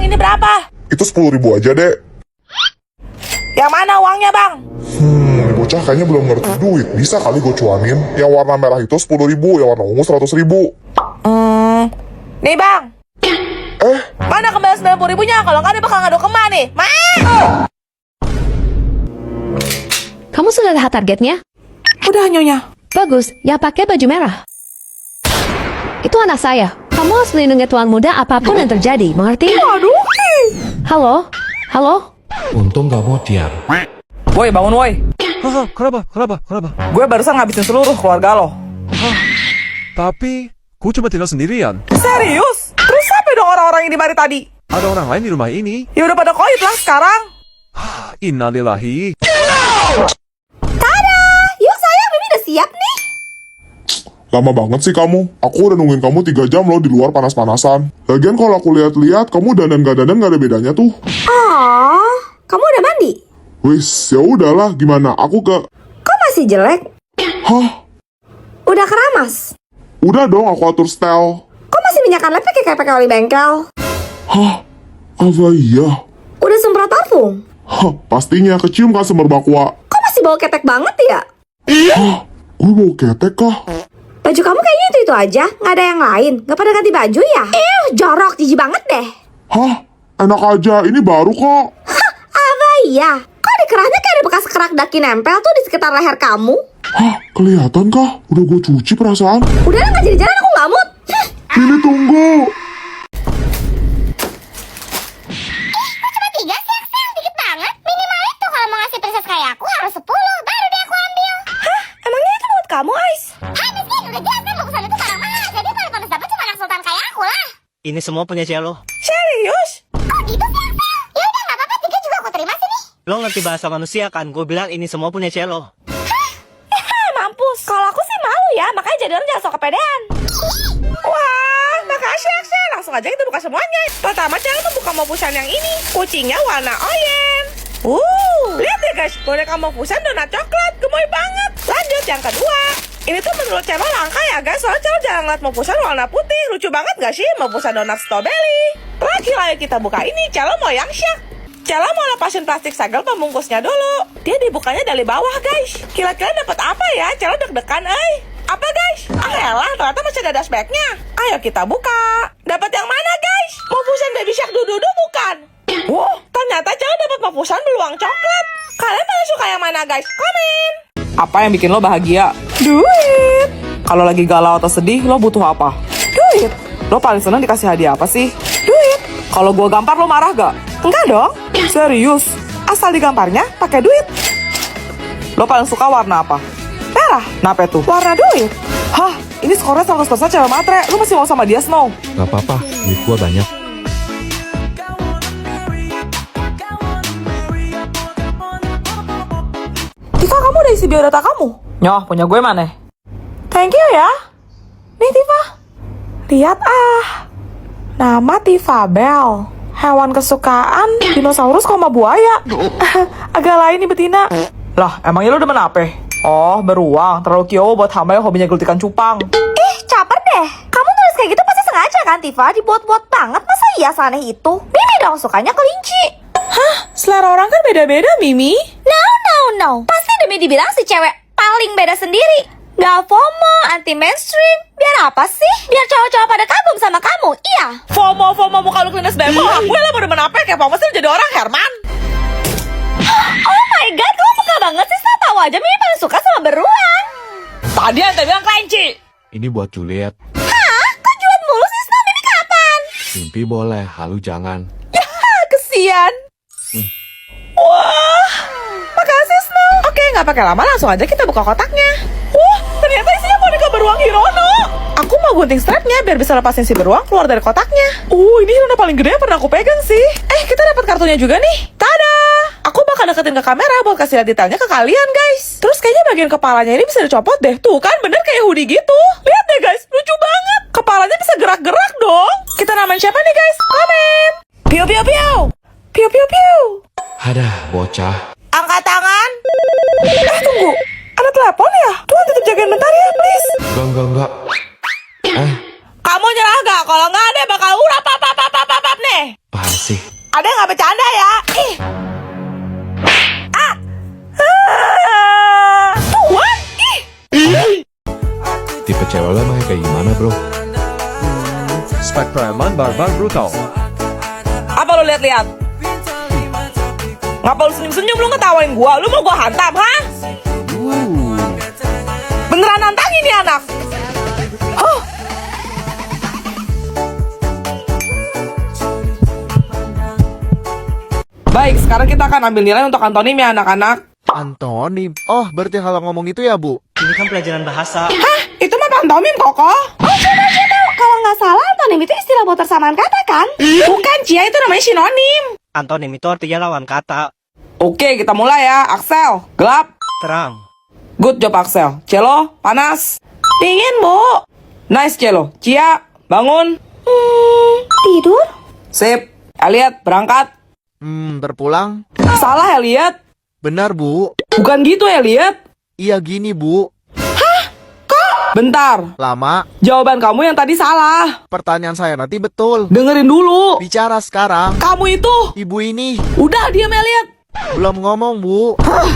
bang, ini berapa? Itu 10.000 aja, Dek. Yang mana uangnya bang? Ini bocah kayaknya belum ngerti duit. Bisa kali gue cuanin. Yang warna merah itu 10.000, yang warna ungu 100.000. Nih bang. Mana kembali 90.000-nya? Kalau nggak dia bakal ngadu kemana nih? Kamu sudah lihat targetnya? Udah nyonya. Bagus, ya pakai baju merah. Itu anak saya. Kamu harus melindungi tuan muda apapun yang terjadi, mengerti? Aduh. Halo? Halo? Untung gak mau diam. Woi bangun woi. Kenapa? Gue barusan ngabisin seluruh keluarga lo. Tapi, ku cuma tinggal sendirian. Serius? Terus siapa dong orang-orang yang di mari tadi? Ada orang lain di rumah ini. Ya udah pada koit lah sekarang. Innalillahi. Yuk sayang, Bibi udah siap nih. Lama banget sih kamu. Aku udah nungguin kamu 3 jam loh di luar panas-panasan. Lagian kalau aku lihat-lihat, kamu dandan gak dandan gak ada bedanya tuh. Oh, kamu udah mandi? Wis, ya udahlah. Gimana? Aku ke... Kok masih jelek? Hah? Udah keramas? Udah dong, aku atur style. Kok masih minyakan lem pakai oli bengkel? Hah? Apa iya? Udah semprot parfum? Hah, pastinya kecium kan semerbakwa. Kok masih bau ketek banget ya? Hah? Gue mau ketek kah? Baju kamu kayaknya itu aja, nggak ada yang lain. Nggak pada ganti baju ya? Jorok, jijik banget deh. Hah? Enak aja, ini baru kok. Apa iya? Kok di kerahnya kayak ada bekas kerak daki nempel tuh di sekitar leher kamu? Hah? Kelihatan kah? Udah gue cuci perasaan. Udah lah, nggak jadi jalan, aku nggak mood. Ini tunggu. Cuma 3 sih, Axel, dikit banget. Minimal itu kalau mau ngasih princess kayak aku harus 10, baru deh aku ambil. Emangnya itu buat kamu, Ais? Hai miskin, udah jelas kan lukisan itu barang mahal. Jadi paling pantas dapat cuma anak sultan kayak aku lah. Ini semua punya Cielo. Serius? Kok gitu sih, Axel? Ya udah nggak apa-apa, 3 juga aku terima sini. Lo ngerti bahasa manusia kan? Gue bilang ini semua punya Cielo. Mampus. Kalau aku sih malu ya, makanya jadi orang jangan sok kepedean. Wah, makasih Axel. Langsung aja kita buka semuanya. Pertama cara membuka Maupusan yang ini. Kucingnya warna oyen. Lihat ya guys, boneka Maupusan donat coklat, gemoy banget. Lanjut yang kedua. Ini tuh menurut Celo langka ya guys, soalnya Celo jarang liat Maupusan warna putih. Lucu banget gak sih Maupusan donat strawberry? Terakhir ayo kita buka ini, Celo mau yang syak. Celo mau lepasin plastik segel pembungkusnya dulu. Dia dibukanya dari bawah guys. Kira-kira dapat apa ya? Celo deg-degan Apa guys? Elah, ternyata masih ada dashbacknya. Ayo kita buka. Dapat yang mana guys? Maupusan Baby Shark Dududu bukan? Ternyata Celo dapat Maupusan beruang coklat. Kalian pada suka yang mana guys? Komen. Apa yang bikin lo bahagia? Duit. Kalau lagi galau atau sedih, lo butuh apa? Duit. Lo paling seneng dikasih hadiah apa sih? Duit. Kalau gua gampar lo marah gak? Enggak dong. Serius. Asal digamparnya pakai duit. Lo paling suka warna apa? Merah. Kenapa tuh? Warna duit. Hah, ini skornya 100% cewek matre. Lo masih mau sama dia, Snow? Gak apa-apa, duit gua banyak. Tifa, kamu udah isi biodata kamu? Nyoh, punya gue mana? Thank you ya. Nih Tifa. Lihat Nama Tifa Bell. Hewan kesukaan dinosaurus koma buaya. Agak lain nih betina. Lah, emangnya lu demen apa? Oh, beruang. Terlalu kio buat hamba yang hobinya gultikan cupang. Caper deh. Kamu nulis kayak gitu pasti sengaja kan, Tifa? Dibuat-buat banget, masa iya seaneh itu? Mimi dong sukanya kelinci. Selera orang kan beda-beda, Mimi. No. Pasti demi dibilang si cewek paling beda sendiri. Gak FOMO, anti mainstream. Biar apa sih? Biar cowok-cowok pada kagum sama kamu, iya. FOMO muka lu klinis bemo. Gue lah mau demen apa kayak FOMO sih jadi orang Herman. Oh my god, kamu peka banget sih. Saya tahu aja Mimi paling suka sama beruang. Tadi ente bilang kelinci. Ini buat Juliet. Kok jual mulu sih, Snow? Mimi kapan? Mimpi boleh, halu jangan. Kesian. Wah, makasih Snow. Oke, nggak pakai lama, langsung aja kita buka kotaknya. Wah, ternyata isinya boneka beruang Hirono. Aku mau gunting strapnya biar bisa lepasin si beruang keluar dari kotaknya. Ini Hirono paling gede yang pernah aku pegang sih. Kita dapat kartunya juga nih. Tada! Aku bakal deketin ke kamera buat kasih lihat detailnya ke kalian guys. Terus kayaknya bagian kepalanya ini bisa dicopot deh. Tuh kan, bener kayak hoodie gitu. Lihat deh guys, lucu banget. Kepalanya bisa gerak-gerak dong. Kita namain siapa nih guys? Komen. Piu piu piu. Piu piu piu. Ada bocah. Angkat tangan. Tunggu. Ada telepon ya? Tuhan titip jagain bentar ya, please. Enggak. Kamu nyerah gak? Kalau nggak ada bakal urap nih. Apaan sih? kasih. Ada yang nggak bercanda ya? Ih. Tuan, ih. Tipe cewek lo emangnya kayak gimana bro? Spek preman barbar brutal. Apa lo lihat-lihat? Ngapa lu senyum-senyum, lu ngetawain gua? Lu mau gua hantam, ha? Beneran nantangin nih anak. Baik, sekarang kita akan ambil nilai untuk antonim ya anak-anak. Antonim. Oh, berarti kalau ngomong itu ya, Bu? Ini kan pelajaran bahasa. Hah? Itu mah pantomim, Koko. Oh, coba. Kalau nggak salah, antonim itu istilah buat persamaan kata kan? Bukan, Cia, itu namanya sinonim. Antonim itu artinya lawan kata. Oke, kita mulai ya. Axel, gelap. Terang. Good job, Axel. Celo, panas. Dingin, Bu. Nice, Celo. Cia, bangun. Tidur? Sip. Elliot, berangkat. Berpulang? Salah, Elliot. Benar, Bu. Bukan gitu, Elliot. Iya gini, Bu. Bentar. Lama. Jawaban kamu yang tadi salah. Pertanyaan saya nanti betul. Dengerin dulu. Bicara sekarang. Kamu itu. Ibu ini Udah, diam, Elliot. belum ngomong, Bu.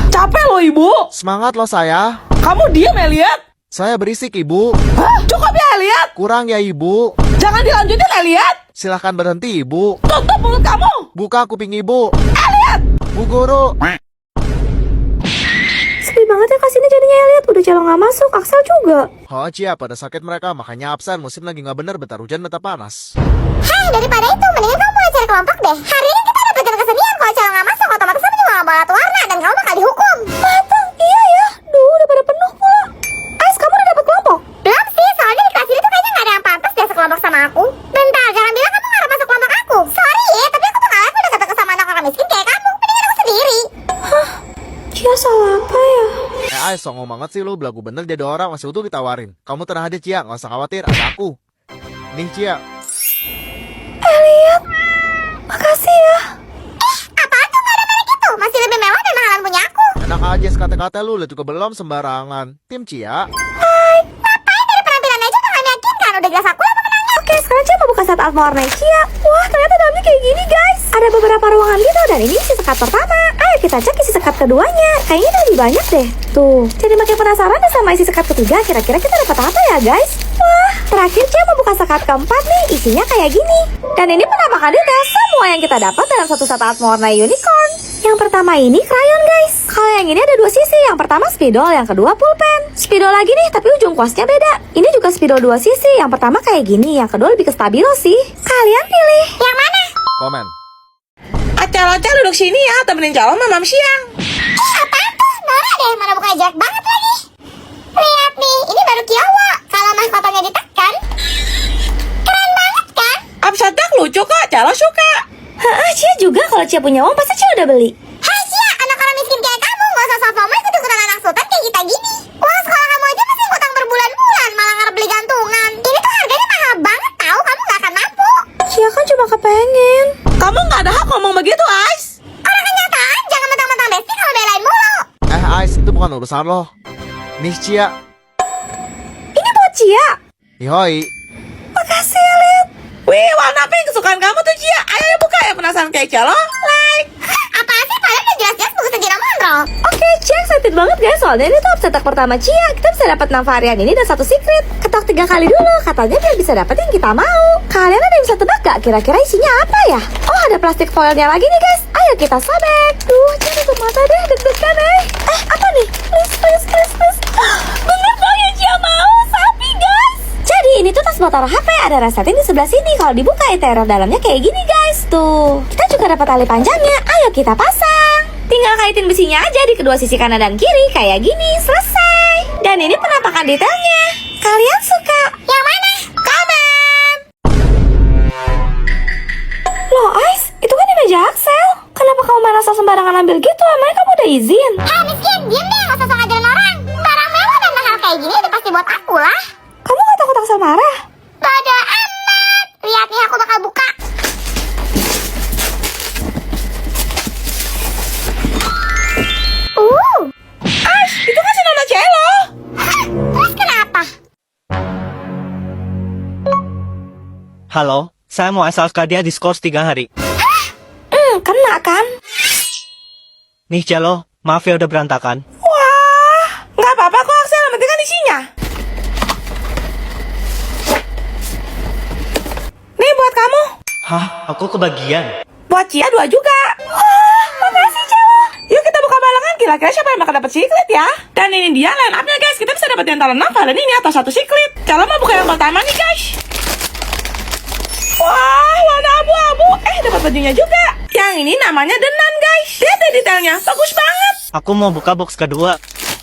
Capek loh, Ibu. Semangat loh saya. Kamu diam, Elliot. Saya berisik, Ibu. Cukup ya, Elliot. Kurang ya, Ibu. Jangan dilanjutin, Elliot. Silahkan berhenti, Ibu. Tutup mulut kamu. Buka kuping Ibu. Elliot. Bu Guru. Sepi banget ya kasih ini jadinya Elliot. Udah Celo nggak masuk, Axel juga. Oh, Cia, pada sakit mereka. Makanya absen. Musim lagi nggak bener. Bentar hujan, bentar panas. Hai, daripada itu, mendingan kamu mulai cari kelompok deh. Hari ini kita ada pelajaran kesenian. Kalau Celo nggak masuk, otomatis kamu juga nggak bawa warna dan kamu bakal dihukum. Matang, iya ya. Duh, udah pada penuh pula. Ais, kamu udah dapet kelompok? Belum sih, soalnya di kelas ini tuh kayaknya nggak ada yang pantas deh sekelompok sama aku. Bentar, jangan bilang kamu nggak masuk kelompok aku. Sorry ya, tapi aku tuh nggak level deket-deket sama anak orang miskin kayak kamu. Mendingan aku sendiri. Cia salah apa ya? Ay, songong banget sih lu. Belagu bener jadi orang. Masih utuh ditawarin. Kamu tenang aja, Cia. Nggak usah khawatir. Ada aku. Nih, Cia. Elliot, makasih ya. Apaan tuh nggak ada merek itu? Masih lebih mewah dan mahalan punya aku. Enak aja sekata-kata lu. Lihat juga belum sembarangan. Tim Cia. Ngapain dari penampilan aja udah nggak meyakinkan. Udah jelas aku lah pemenangnya. Oke, sekarang Cia mau buka set art warna Cia. Wah, ternyata dalamnya kayak gini, guys. Ada beberapa ruangan gitu, dan ini isi sekat pertama. Ayo kita cek isi sekat keduanya. Kayaknya udah lebih banyak deh. Tuh, jadi makin penasaran deh sama isi sekat ketiga. Kira-kira kita dapat apa ya, guys? Wah, terakhir Cia mau buka sekat keempat nih. Isinya kayak gini. Dan ini penampakan detail semua yang kita dapat dalam satu set art warna unicorn. Yang pertama ini krayon, guys. Kalau yang ini ada dua sisi. Yang pertama spidol, yang kedua pulpen. Spidol lagi nih, tapi ujung kuasnya beda. Ini juga spidol dua sisi. Yang pertama kayak gini, yang kedua lebih ke stabilo sih. Kalian pilih Yang mana? Komen. Acel-acel duduk sini ya, temenin calon mamam siang. Apaan tuh? Nora deh, mana mukanya jelek banget lagi. Lihat nih, ini baru Kiowo. Kalau mahkotanya ditekan, keren banget kan? Absadak lucu kok, calon suka. Hah, Cia juga. Kalau Cia punya uang, pasti Cia udah beli. Hai Cia, anak orang miskin kayak kamu gak usah sombong ikut-ikutan anak sultan kayak kita gini. Uang sekolah kamu aja masih ngutang berbulan-bulan, malah ngarep beli gantungan. Ini tuh harganya mahal banget tahu, kamu gak akan mampu. Cia kan cuma kepengen. Kamu nggak ada hak ngomong begitu, Ais. Orang kenyataan, jangan mentang-mentang besti kalau belain mulu. Ais, itu bukan urusan lo. Nih, Cia. Ini buat Cia. Ihoi. Makasih, Elliot. Wih, warna pink kesukaan kamu tuh, Cia. Ayo buka ya, penasaran kayak calon. Like. Apaan sih, kalian udah jelas-jelas buku segini montrol. Oke, Cia excited banget guys. Soalnya ini tuh upset pertama Cia. Kita bisa dapat 6 varian ini dan 1 secret. Ketok 3 kali dulu, katanya biar bisa dapat yang kita mau. Kalian ada yang bisa tebak gak kira-kira isinya apa ya? Oh, ada plastik foilnya lagi nih guys. Ayo kita sobek. Duh, Cia tutup mata deh, deg-degan apa nih? Please. Bener dong yang Cia mau, sapi guys. Jadi ini tuh tas motor HP, ada reseting di sebelah sini. Kalau dibuka interior dalamnya kayak gini guys. Tuh, kita juga dapat tali panjangnya. Ayo kita pasang. Tinggal kaitin besinya aja di kedua sisi kanan dan kiri kayak gini, selesai. Dan ini penampakan detailnya. Kalian suka? Yang mana? Komen. Loh Ais, itu kan di meja Axel. Kenapa kamu main asal sembarangan ambil gitu? Emangnya kamu udah izin? Hei miskin, diem deh, gak usah sok ngajarin orang. Barang mewah dan mahal kayak gini udah pasti buat aku lah. Kamu gak takut Axel marah? Bodo amat. Lihat nih, aku bakal buka. Ais, itu kan si Nona Celo. Terus kenapa? Halo, saya mau asal dia diskors 3 hari. kena kan? Nih Cielo, maaf ya udah berantakan. Wah, nggak apa-apa kok Axel, yang penting kan isinya. Nih buat kamu. Hah? Aku kebagian. Buat Cia 2 juga. Wah, makasih Cielo. Yuk kita buka balangan, kira-kira siapa yang bakal dapet secret ya? Dan ini dia line up-nya guys, kita bisa dapetin talent kalian ini atau 1 secret. Cielo mau buka yang pertama nih guys. Wah, warna abu-abu. Dapat bajunya juga. Yang ini namanya The Nun guys. Lihat deh detailnya, bagus banget. Aku mau buka box kedua.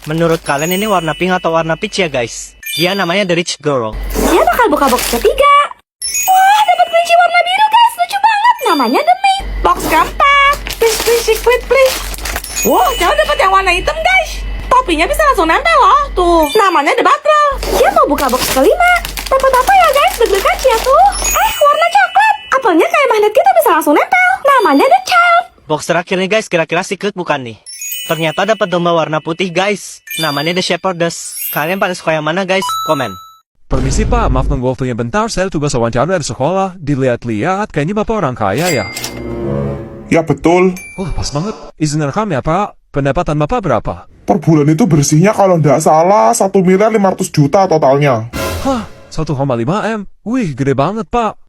Menurut kalian ini warna pink atau warna peach ya guys? Dia namanya The Rich Girl. Dia bakal buka box ketiga. Wah, dapat kelinci warna biru guys, lucu banget. Namanya The Maid. Box keempat. Please, secret please. Wow, jangan dapat yang warna hitam guys. Topinya bisa langsung nempel loh. Tuh, namanya The Butler. Dia mau buka box kelima. Dapat apa ya guys? Deg-degan ya tuh. Warna coklat. Apelnya kayak magnet, kita bisa langsung nempel. Namanya The Child. Box terakhir nih guys, kira-kira secret bukan nih? Ternyata dapat domba warna putih guys. Namanya The Shepherdess. Kalian pada suka yang mana guys? Komen. Permisi pak, maaf nunggu waktunya bentar, saya tugas wawancara dari sekolah. Dilihat-lihat, kayaknya bapak orang kaya ya. Ya betul. Oh, pas banget. Izin rekam ya pak. Pendapatan bapak berapa? Per bulan itu bersihnya kalau nggak salah 1.500.000.000 totalnya. Hah, 1,5 M? Wih, gede banget pak.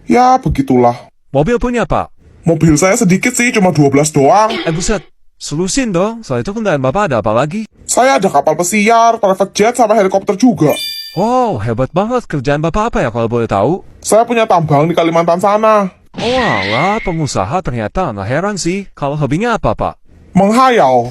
Ya begitulah. Mobil punya pak? Mobil saya sedikit sih, cuma 12 doang. Buset. Solusin dong, soal itu kendaraan bapak ada apa lagi? Saya ada kapal pesiar, private jet, sama helikopter juga. Wow, hebat banget. Kerjaan bapak apa ya kalau boleh tahu? Saya punya tambang di Kalimantan sana. Oh alah, pengusaha ternyata. Nggak heran sih. Kalau hobinya apa pak? Menghayal.